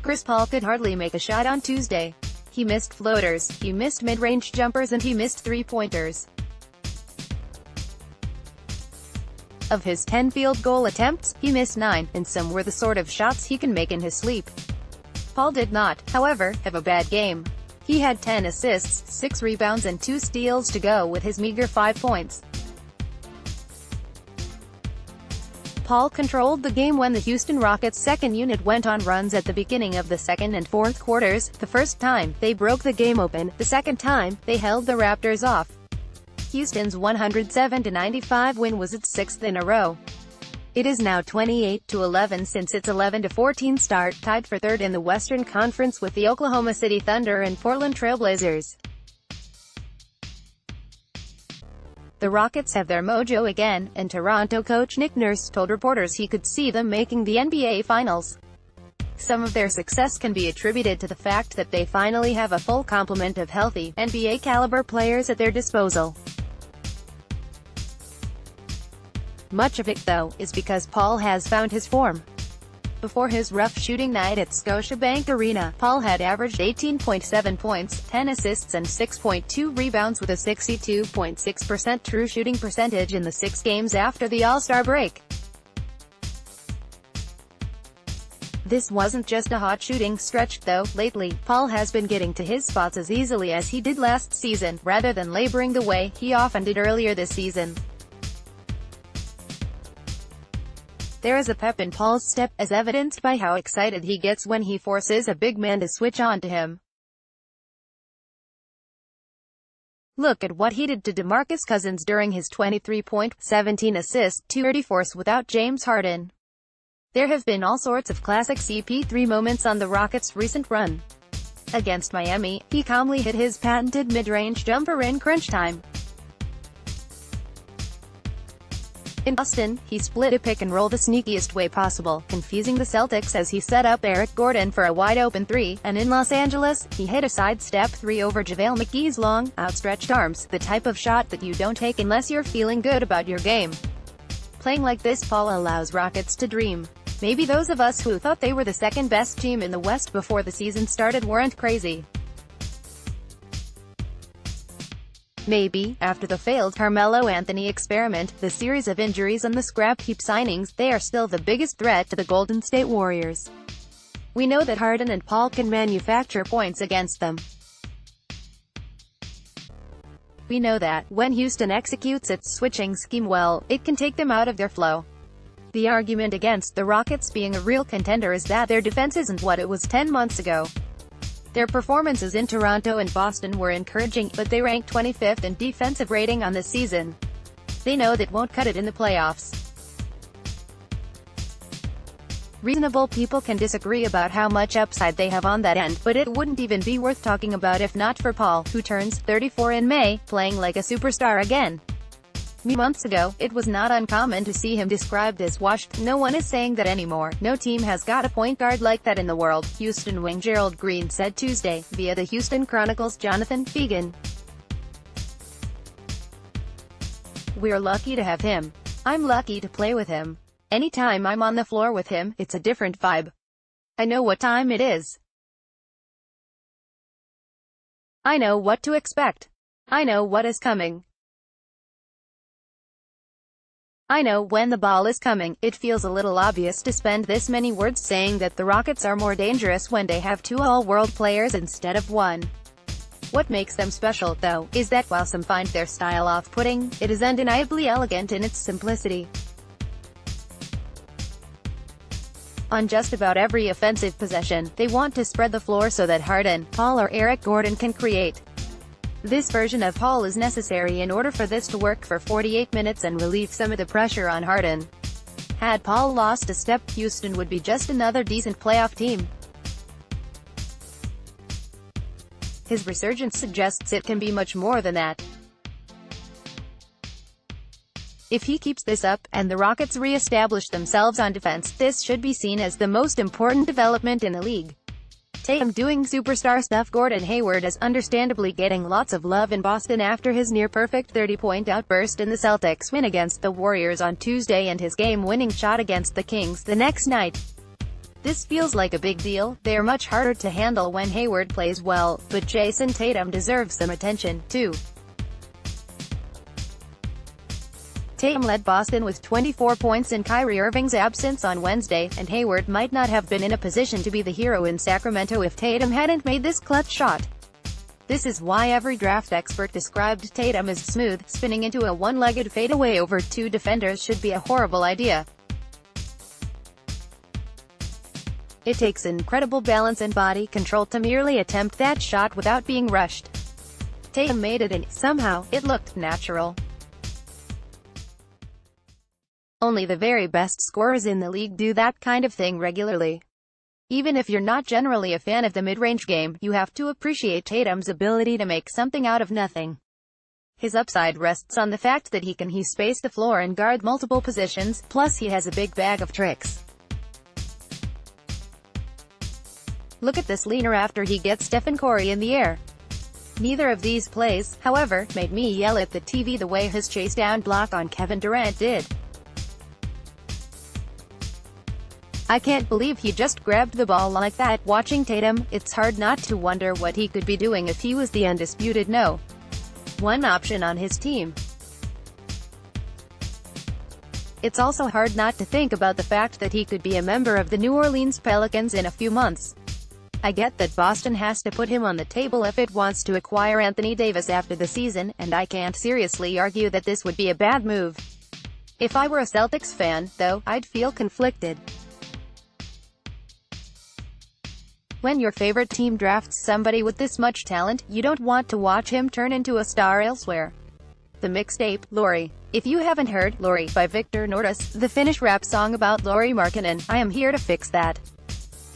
Chris Paul could hardly make a shot on Tuesday. He missed floaters, he missed mid-range jumpers and he missed three-pointers. Of his 10 field goal attempts, he missed 9, and some were the sort of shots he can make in his sleep. Paul did not, however, have a bad game. He had 10 assists, 6 rebounds and 2 steals to go with his meager 5 points. Paul controlled the game when the Houston Rockets' second unit went on runs at the beginning of the second and fourth quarters. The first time, they broke the game open. The second time, they held the Raptors off. Houston's 107-95 win was its 6th in a row. It is now 28-11 since its 11-14 start, tied for third in the Western Conference with the Oklahoma City Thunder and Portland Trail Blazers. The Rockets have their mojo again, and Toronto coach Nick Nurse told reporters he could see them making the NBA Finals. Some of their success can be attributed to the fact that they finally have a full complement of healthy, NBA-caliber players at their disposal. Much of it, though, is because Paul has found his form. Before his rough shooting night at Scotiabank Arena, Paul had averaged 18.7 points, 10 assists and 6.2 rebounds with a 62.6% true shooting percentage in the 6 games after the All-Star break. This wasn't just a hot shooting stretch, though. Lately, Paul has been getting to his spots as easily as he did last season, rather than laboring the way he often did earlier this season. There is a pep in Paul's step, as evidenced by how excited he gets when he forces a big man to switch on to him. Look at what he did to DeMarcus Cousins during his 23-point, 17-assist, 2-34 without James Harden. There have been all sorts of classic CP3 moments on the Rockets' recent run. Against Miami, he calmly hit his patented mid-range jumper in crunch time. In Boston, he split a pick-and-roll the sneakiest way possible, confusing the Celtics as he set up Eric Gordon for a wide-open 3, and in Los Angeles, he hit a sidestep 3 over JaVale McGee's long, outstretched arms, the type of shot that you don't take unless you're feeling good about your game. Playing like this, Paul allows Rockets to dream. Maybe those of us who thought they were the second-best team in the West before the season started weren't crazy. Maybe, after the failed Carmelo Anthony experiment, the series of injuries and the scrap heap signings, they are still the biggest threat to the Golden State Warriors. We know that Harden and Paul can manufacture points against them. We know that, when Houston executes its switching scheme well, it can take them out of their flow. The argument against the Rockets being a real contender is that their defense isn't what it was 10 months ago. Their performances in Toronto and Boston were encouraging, but they ranked 25th in defensive rating on the season. They know that won't cut it in the playoffs. Reasonable people can disagree about how much upside they have on that end, but it wouldn't even be worth talking about if not for Paul, who turns 34 in May, playing like a superstar again. Months ago, it was not uncommon to see him described as washed. No one is saying that anymore. No team has got a point guard like that in the world, Houston wing Gerald Green said Tuesday, via the Houston Chronicle's Jonathan Fegan. We're lucky to have him. I'm lucky to play with him. Anytime I'm on the floor with him, it's a different vibe. I know what time it is. I know what to expect. I know what is coming. I know when the ball is coming. It feels a little obvious to spend this many words saying that the Rockets are more dangerous when they have 2 all-world players instead of 1. What makes them special, though, is that while some find their style off-putting, it is undeniably elegant in its simplicity. On just about every offensive possession, they want to spread the floor so that Harden, Paul or Eric Gordon can create. This version of Paul is necessary in order for this to work for 48 minutes and relieve some of the pressure on Harden. Had Paul lost a step, Houston would be just another decent playoff team. His resurgence suggests it can be much more than that. If he keeps this up, and the Rockets re-establish themselves on defense, this should be seen as the most important development in the league. Tatum doing superstar stuff. Gordon Hayward is understandably getting lots of love in Boston after his near-perfect 30-point outburst in the Celtics win against the Warriors on Tuesday and his game-winning shot against the Kings the next night. This feels like a big deal. They are much harder to handle when Hayward plays well, but Jason Tatum deserves some attention, too. Tatum led Boston with 24 points in Kyrie Irving's absence on Wednesday, and Hayward might not have been in a position to be the hero in Sacramento if Tatum hadn't made this clutch shot. This is why every draft expert described Tatum as smooth. Spinning into a one-legged fadeaway over two defenders should be a horrible idea. It takes incredible balance and body control to merely attempt that shot without being rushed. Tatum made it, and somehow, it looked natural. Only the very best scorers in the league do that kind of thing regularly. Even if you're not generally a fan of the mid-range game, you have to appreciate Tatum's ability to make something out of nothing. His upside rests on the fact that he can space the floor and guard multiple positions, plus he has a big bag of tricks. Look at this leaner after he gets Stephen Curry in the air. Neither of these plays, however, made me yell at the TV the way his chase down block on Kevin Durant did. I can't believe he just grabbed the ball like that. Watching Tatum, it's hard not to wonder what he could be doing if he was the undisputed No. 1 option on his team. It's also hard not to think about the fact that he could be a member of the New Orleans Pelicans in a few months. I get that Boston has to put him on the table if it wants to acquire Anthony Davis after the season, and I can't seriously argue that this would be a bad move. If I were a Celtics fan, though, I'd feel conflicted. When your favorite team drafts somebody with this much talent, you don't want to watch him turn into a star elsewhere. The mixtape, Lauri. If you haven't heard Lauri by Victor Nordis, the Finnish rap song about Lauri Markkanen, I am here to fix that.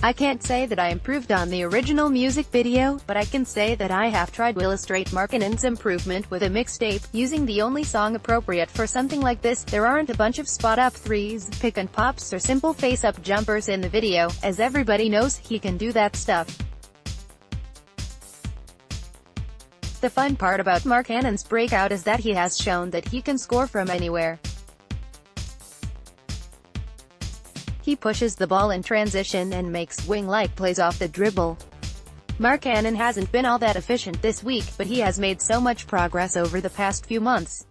I can't say that I improved on the original music video, but I can say that I have tried to illustrate Markkanen's improvement with a mixtape, using the only song appropriate for something like this. There aren't a bunch of spot-up threes, pick-and-pops or simple face-up jumpers in the video, as everybody knows he can do that stuff. The fun part about Markkanen's breakout is that he has shown that he can score from anywhere. He pushes the ball in transition and makes wing-like plays off the dribble. Markkanen hasn't been all that efficient this week, but he has made so much progress over the past few months.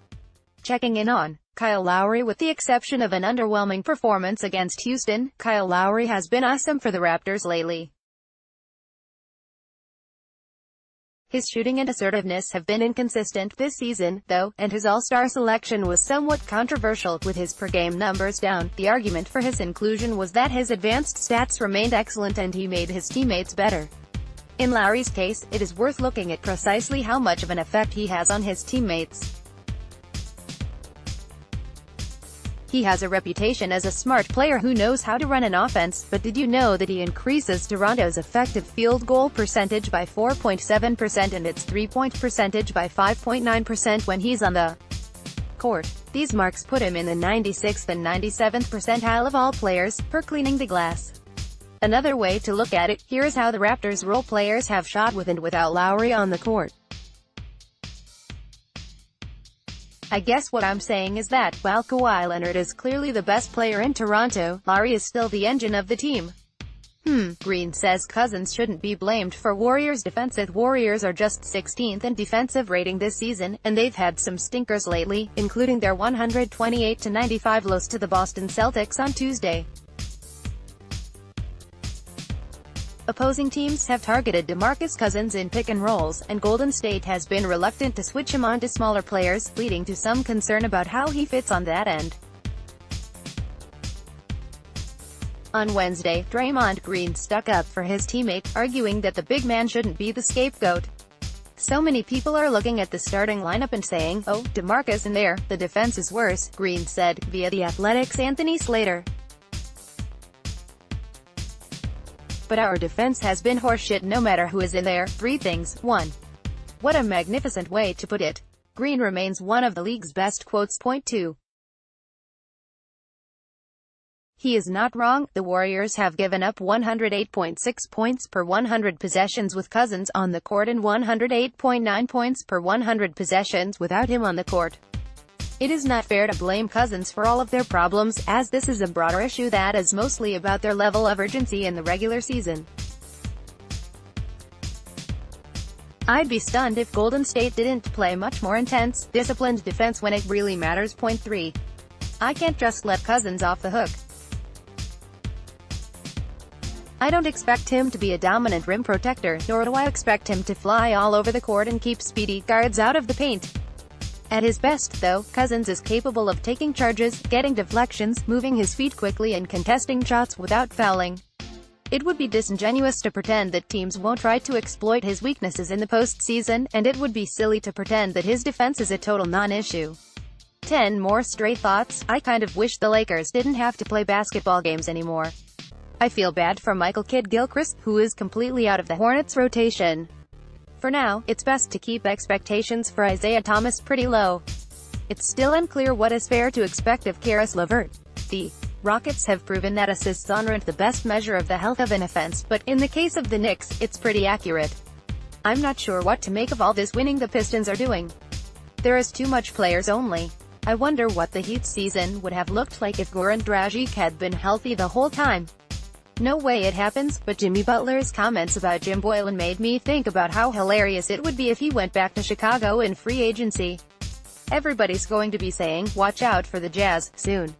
Checking in on Kyle Lowry. With the exception of an underwhelming performance against Houston, Kyle Lowry has been awesome for the Raptors lately. His shooting and assertiveness have been inconsistent this season, though, and his All-Star selection was somewhat controversial. With his per-game numbers down, the argument for his inclusion was that his advanced stats remained excellent and he made his teammates better. In Lowry's case, it is worth looking at precisely how much of an effect he has on his teammates. He has a reputation as a smart player who knows how to run an offense, but did you know that he increases Toronto's effective field goal percentage by 4.7% and its three-point percentage by 5.9% when he's on the court? These marks put him in the 96th and 97th percentile of all players, per cleaning the glass. Another way to look at it, here is how the Raptors' role players have shot with and without Lowry on the court. I guess what I'm saying is that, while Kawhi Leonard is clearly the best player in Toronto, Lowry is still the engine of the team. Green says Cousins shouldn't be blamed for Warriors' defense. The Warriors are just 16th in defensive rating this season, and they've had some stinkers lately, including their 128-95 loss to the Boston Celtics on Tuesday. Opposing teams have targeted DeMarcus Cousins in pick-and-rolls, and Golden State has been reluctant to switch him on to smaller players, leading to some concern about how he fits on that end. On Wednesday, Draymond Green stuck up for his teammate, arguing that the big man shouldn't be the scapegoat. So many people are looking at the starting lineup and saying, "Oh, DeMarcus in there, the defense is worse," Green said, via The Athletic's Anthony Slater. "But our defense has been horseshit no matter who is in there." 3 things. 1. What a magnificent way to put it. Green remains one of the league's best quotes. Point 2. He is not wrong. The Warriors have given up 108.6 points per 100 possessions with Cousins on the court and 108.9 points per 100 possessions without him on the court. It is not fair to blame Cousins for all of their problems, as this is a broader issue that is mostly about their level of urgency in the regular season. I'd be stunned if Golden State didn't play much more intense, disciplined defense when it really matters. Point 3. I can't just let Cousins off the hook. I don't expect him to be a dominant rim protector, nor do I expect him to fly all over the court and keep speedy guards out of the paint. At his best, though, Cousins is capable of taking charges, getting deflections, moving his feet quickly and contesting shots without fouling. It would be disingenuous to pretend that teams won't try to exploit his weaknesses in the postseason, and it would be silly to pretend that his defense is a total non-issue. 10 more stray thoughts. I kind of wish the Lakers didn't have to play basketball games anymore. I feel bad for Michael Kidd-Gilchrist, who is completely out of the Hornets' rotation. For now, it's best to keep expectations for Isaiah Thomas pretty low. It's still unclear what is fair to expect of Karis LeVert. The Rockets have proven that assists aren't the best measure of the health of an offense, but in the case of the Knicks, it's pretty accurate. I'm not sure what to make of all this winning the Pistons are doing. There is too much players only. I wonder what the Heat's season would have looked like if Goran Dragic had been healthy the whole time. No way it happens, but Jimmy Butler's comments about Jim Boylan made me think about how hilarious it would be if he went back to Chicago in free agency. Everybody's going to be saying, "Watch out for the Jazz," soon.